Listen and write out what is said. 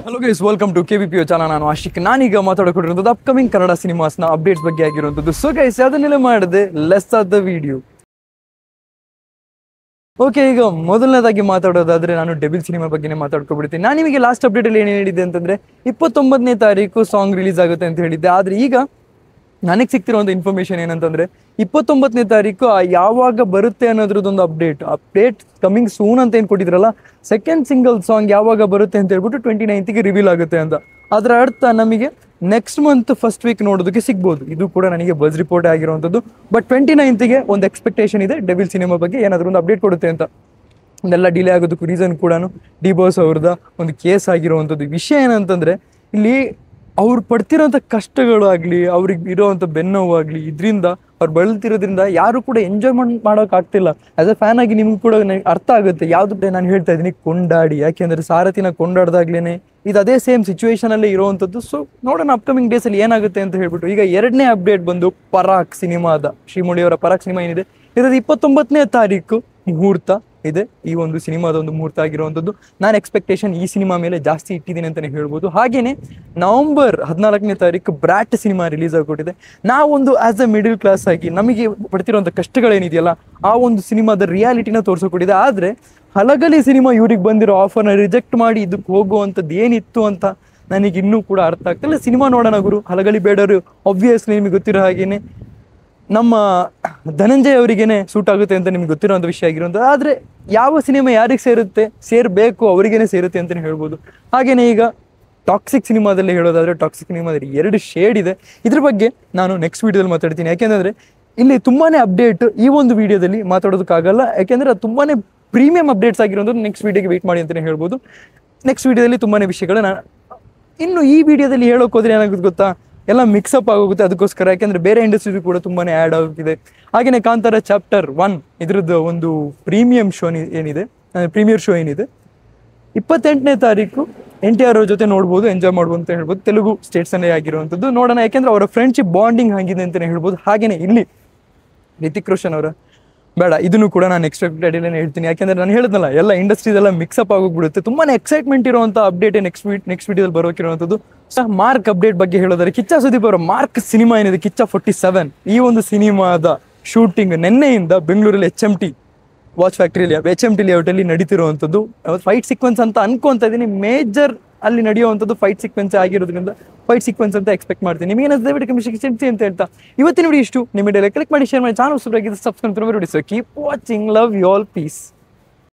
Hello guys, welcome to KBPO channel. ನಾನು ಆಶಿಕ್. ನಾನೀಗ ಮಾತಾಡೋಕೊಂಡಿರೋದು ಅಪ್ಕಮಿಂಗ್ ಕನ್ನಡ ಸಿನಿಮಾಸ್ನ ಅಪ್ಡೇಟ್ಸ್ ಬಗ್ಗೆ ಆಗಿರುವಂಥದ್ದು. ಸೊ ಗೈಸ್, ಅದನ್ನೆಲ್ಲ ಮಾಡಿದೆ, let's start the video. Okay, ಈಗ ಮೊದಲನೇದಾಗಿ ಮಾತಾಡೋದಾದ್ರೆ ನಾನು ಡೆವಿಲ್ ಸಿನಿಮಾ ಬಗ್ಗೆನೇ ಮಾತಾಡ್ಕೊಬಿಡ್ತೀನಿ. ನಾನು ನಿಮಗೆ ಲಾಸ್ಟ್ ಅಪ್ಡೇಟಲ್ಲಿ ಏನು ಹೇಳಿದ್ದೆ ಅಂತಂದರೆ 29ನೇ ತಾರೀಕು ಸಾಂಗ್ ರಿಲೀಸ್ ಆಗುತ್ತೆ ಅಂತ ಹೇಳಿದ್ದೆ. ಆದರೆ ಈಗ ನನಗೆ ಸಿಗ್ತಿರೋಂಥ ಇನ್ಫಾರ್ಮೇಷನ್ ಏನಂತಂದರೆ 29ನೇ ತಾರೀಕು ಯಾವಾಗ ಬರುತ್ತೆ ಅನ್ನೋದ್ರದ್ದೊಂದು ಅಪ್ಡೇಟ್ ಕಮಿಂಗ್ ಸೂನ್ ಅಂತ ಏನು ಕೊಟ್ಟಿದ್ರಲ್ಲ, ಸೆಕೆಂಡ್ ಸಿಂಗಲ್ ಸಾಂಗ್ ಯಾವಾಗ ಬರುತ್ತೆ ಅಂತ ಹೇಳ್ಬಿಟ್ಟು 29ಗೆ ರಿವೀಲ್ ಆಗುತ್ತೆ ಅಂತ. ಅದರ ಅರ್ಥ ನಮಗೆ ನೆಕ್ಸ್ಟ್ ಮಂತ್ ಫಸ್ಟ್ ವೀಕ್ ನೋಡೋದಕ್ಕೆ ಸಿಗ್ಬೋದು. ಇದು ಕೂಡ ನನಗೆ ಬಸ್ ರಿಪೋರ್ಟ್ ಆಗಿರುವಂಥದ್ದು. ಬಟ್ 29ಗೆ ಒಂದು ಎಕ್ಸ್ಪೆಕ್ಟೇಷನ್ ಇದೆ ಡೆವಿಲ್ ಸಿನಿಮಾ ಬಗ್ಗೆ, ಏನಾದರೂ ಒಂದು ಅಪ್ಡೇಟ್ ಕೊಡುತ್ತೆ ಅಂತ. ಇದೆಲ್ಲ ಡಿಲೇ ಆಗೋದಕ್ಕೂ ರೀಸನ್ ಕೂಡ ಡಿ ಬಾಸ್ ಅವ್ರದ್ದು ಒಂದು ಕೇಸ್ ಆಗಿರುವಂಥದ್ದು. ವಿಷಯ ಏನಂತಂದರೆ, ಇಲ್ಲಿ ಅವ್ರು ಪಡ್ತಿರೋಂಥ ಕಷ್ಟಗಳು ಆಗಲಿ, ಅವ್ರಿಗೆ ಇರೋವಂಥ ಬೆನ್ನೋವಾಗಲಿ, ಇದರಿಂದ ಅವ್ರು ಬಳಲ್ತಿರೋದ್ರಿಂದ ಯಾರು ಕೂಡ ಎಂಜಾಯ್ಮೆಂಟ್ ಮಾಡೋಕ್ಕಾಗ್ತಿಲ್ಲ. ಆ್ಯಸ್ ಎ ಫ್ಯಾನ್ ಆಗಿ ನಿಮ್ಗೆ ಕೂಡ ಅರ್ಥ ಆಗುತ್ತೆ ಯಾವುದೇ ನಾನು ಹೇಳ್ತಾ ಇದ್ದೀನಿ, ಕೊಂಡಾಡಿ. ಯಾಕೆಂದರೆ ಸಾರಥಿನ ಕೊಂಡಾಡ್ದಾಗ್ಲೇ ಇದು ಅದೇ ಸೇಮ್ ಸಿಚುವೇಶನಲ್ಲೇ ಇರೋವಂಥದ್ದು. ಸೊ ನೋಡೋಣ ಅಪ್ಕಮಿಂಗ್ ಡೇಸಲ್ಲಿ ಏನಾಗುತ್ತೆ ಅಂತ ಹೇಳ್ಬಿಟ್ಟು. ಈಗ ಎರಡನೇ ಅಪ್ಡೇಟ್ ಬಂದು ಪರಾಕ್ ಸಿನಿಮಾದ, ಶ್ರೀಮುಡಿಯವರ ಪರಾಕ್ ಸಿನಿಮಾ ಏನಿದೆ, ಇದರಲ್ಲಿ 29ನೇ ತಾರೀಕು ಮುಹೂರ್ತ ಇದೆ. ಈ ಒಂದು ಸಿನಿಮಾದ ಒಂದು ಮುಹೂರ್ತ ಆಗಿರುವಂಥದ್ದು. ನಾನು ಎಕ್ಸ್ಪೆಕ್ಟೇಷನ್ ಈ ಸಿನಿಮಾ ಮೇಲೆ ಜಾಸ್ತಿ ಇಟ್ಟಿದ್ದೀನಿ ಅಂತಲೇ ಹೇಳ್ಬೋದು. ಹಾಗೆಯೇ ನವಂಬರ್ 14ನೇ ತಾರೀಕು ಬ್ರ್ಯಾಟ್ ಸಿನಿಮಾ ರಿಲೀಸ್ ಆಗಿಕೊಟ್ಟಿದೆ. ನಾವೊಂದು ಆ್ಯಸ್ ಎ ಮಿಡಲ್ ಕ್ಲಾಸ್ ಆಗಿ ನಮಗೆ ಪಡ್ತಿರೋಂಥ ಕಷ್ಟಗಳೇನಿದೆಯಲ್ಲ, ಆ ಒಂದು ಸಿನಿಮಾದ ರಿಯಾಲಿಟಿನ ತೋರಿಸ್ಕೊಟ್ಟಿದೆ. ಆದರೆ ಹಲಗಲಿ ಸಿನಿಮಾ ಇವ್ರಿಗೆ ಬಂದಿರೋ ಆಫರ್ನ ರಿಜೆಕ್ಟ್ ಮಾಡಿ ಇದಕ್ಕೆ ಹೋಗುವಂಥದ್ದು ಏನಿತ್ತು ಅಂತ ನನಗೆ ಇನ್ನೂ ಕೂಡ ಅರ್ಥ ಆಗ್ತಿಲ್ಲ. ಸಿನಿಮಾ ನೋಡೋಣ ಗುರು, ಹಲಗಲಿ ಬೇಡರು ಆಬ್ವಿಯಸ್ಲಿ ನಿಮಗೆ ಗೊತ್ತಿರೋ ಹಾಗೇನೆ ನಮ್ಮ ಧನಂಜಯ್ ಅವರಿಗೇನೆ ಸೂಟ್ ಆಗುತ್ತೆ ಅಂತ ನಿಮ್ಗೆ ಗೊತ್ತಿರೋಂಥ ವಿಷಯ ಆಗಿರೋಂಥದ್ದು. ಆದರೆ ಯಾವ ಸಿನಿಮಾ ಯಾರಿಗೆ ಸೇರಬೇಕು ಅವರಿಗೇನೆ ಸೇರುತ್ತೆ ಅಂತಲೇ ಹೇಳ್ಬೋದು. ಹಾಗೆಯೇ ಈಗ ಟಾಕ್ಸಿಕ್ ಸಿನಿಮಾದಲ್ಲಿ ಹೇಳೋದಾದರೆ, ಟಾಕ್ಸಿಕ್ ಸಿನಿಮಾದಲ್ಲಿ 2 ಶೇಡ್ ಇದೆ. ಇದ್ರ ಬಗ್ಗೆ ನಾನು ನೆಕ್ಸ್ಟ್ ವೀಡಿಯೋದಲ್ಲಿ ಮಾತಾಡ್ತೀನಿ. ಯಾಕೆಂದರೆ ಇಲ್ಲಿ ತುಂಬಾ ಅಪ್ಡೇಟ್ ಈ ಒಂದು ವೀಡಿಯೋದಲ್ಲಿ ಮಾತಾಡೋದಕ್ಕಾಗಲ್ಲ. ಯಾಕೆಂದರೆ ಅದು ತುಂಬಾ ಪ್ರೀಮಿಯಂ ಅಪ್ಡೇಟ್ಸ್ ಆಗಿರೋದು. ನೆಕ್ಸ್ಟ್ ವೀಡಿಯೋಗೆ ವೆಯ್ಟ್ ಮಾಡಿ ಅಂತಲೇ ಹೇಳ್ಬೋದು. ನೆಕ್ಸ್ಟ್ ವೀಡಿಯೋದಲ್ಲಿ ತುಂಬಾ ವಿಷಯಗಳು ನಾನು ಇನ್ನು ಈ ವಿಡಿಯೋದಲ್ಲಿ ಹೇಳೋಕೆ ಹೋದರೆ ಏನಾಗುತ್ತೆ ಗೊತ್ತಾ, ಎಲ್ಲ ಮಿಕ್ಸಪ್ ಆಗೋಗುತ್ತೆ. ಅದಕ್ಕೋಸ್ಕರ ಯಾಕೆಂದರೆ ಬೇರೆ ಇಂಡಸ್ಟ್ರಿ ಕೂಡ ತುಂಬಾ ಆ್ಯಡ್ ಆಗುತ್ತಿದೆ. ಹಾಗೆಯೇ ಕಾಂತಾರ ಚಾಪ್ಟರ್ 1 ಇದ್ರದ್ದು ಒಂದು ಪ್ರೀಮಿಯರ್ ಶೋ ಏನಿದೆ 28ನೇ ತಾರೀಕು NTR ಜೊತೆ ನೋಡ್ಬೋದು, ಎಂಜಾಯ್ ಮಾಡ್ಬೋದು ಅಂತ ಹೇಳ್ಬೋದು. ತೆಲುಗು ಸ್ಟೇಟ್ಸನ್ನೇ ಆಗಿರುವಂಥದ್ದು. ನೋಡೋಣ, ಯಾಕೆಂದರೆ ಅವರ ಫ್ರೆಂಡ್ಶಿಪ್ ಬಾಂಡಿಂಗ್ ಆಗಿದೆ ಅಂತಲೇ ಹೇಳ್ಬೋದು. ಹಾಗೆಯೇ ಇಲ್ಲಿ ರಿತಿಕ್ ರೋಷನ್ ಅವರ ಬೇಡ, ಇದನ್ನು ಕೂಡ ನಾನು ಎಕ್ಸ್ಪೆಕ್ಟೆಡ್ ಹೇಳ್ತೀನಿ. ಯಾಕೆಂದರೆ ನಾನು ಹೇಳಿದ್ನಲ್ಲ, ಎಲ್ಲ ಇಂಡಸ್ಟ್ರೀದೆಲ್ಲ ಮಿಕ್ಸಪ್ ಆಗೋಗ್ಬಿಡುತ್ತೆ. ತುಂಬಾ ಎಕ್ಸೈಟ್ಮೆಂಟ್ ಇರುವಂಥ ಅಪ್ಡೇಟ್ ನೆಕ್ಸ್ಟ್ ವಿಡಿಯೋದಲ್ಲಿ ಬರೋಕಿರುವಂಥದ್ದು. ಮಾರ್ಕ್ ಅಪ್ಡೇಟ್ ಬಗ್ಗೆ ಹೇಳೋದಾದ್ರೆ, ಕಿಚ್ಚ ಸುದೀಪ್ ಅವರ ಮಾರ್ಕ್ ಸಿನಿಮಾ ಏನಿದೆ, ಕಿಚ್ಚ 47, ಈ ಒಂದು ಸಿನಿಮಾದ ಶೂಟಿಂಗ್ ನಿನ್ನೆಯಿಂದ ಬೆಂಗಳೂರಲ್ಲಿ HMT ವಾಚ್ ಫ್ಯಾಕ್ಟ್ರಿಯಲ್ಲಿ HMT ಲೇಔಟಲ್ಲಿ ನಡೀತಿರುವಂಥದ್ದು. ಫೈಟ್ ಸೀಕ್ವೆನ್ಸ್ ಅಂತ ಅನ್ಕೊಂತ ಇದ್ದೀನಿ. ಮೇಜರ್ ಅಲ್ಲಿ ನಡೆಯುವಂಥದ್ದು ಫೈಟ್ ಸೀಕ್ವೆನ್ಸ್ ಆಗಿರೋದ್ರಿಂದ ಫೈಟ್ ಸೀಕ್ವೆನ್ಸ್ ಅಂತ ಎಕ್ಸ್ಪೆಕ್ಟ್ ಮಾಡ್ತೀನಿ. ನಿಮಗೆ ದಯವಿಟ್ಟು ಅಂತ ಹೇಳ್ತಾ ಇವತ್ತಿನ ವಿಡಿಯೋ ಇಷ್ಟು. ನಿಮ್ಮ ಕ್ಲಿಕ್ ಮಾಡಿ, ಶೇರ್ ಮಾಡಿ, ಚಾನಲ್ ಸಬ್ಸ್ಕ್ರೈಬ್ ಆಗಿದೆ, ಸಬ್ಸ್ಕ್ರೈಬ್ ಮಾಡಿ. So keep watching, love you all, piece.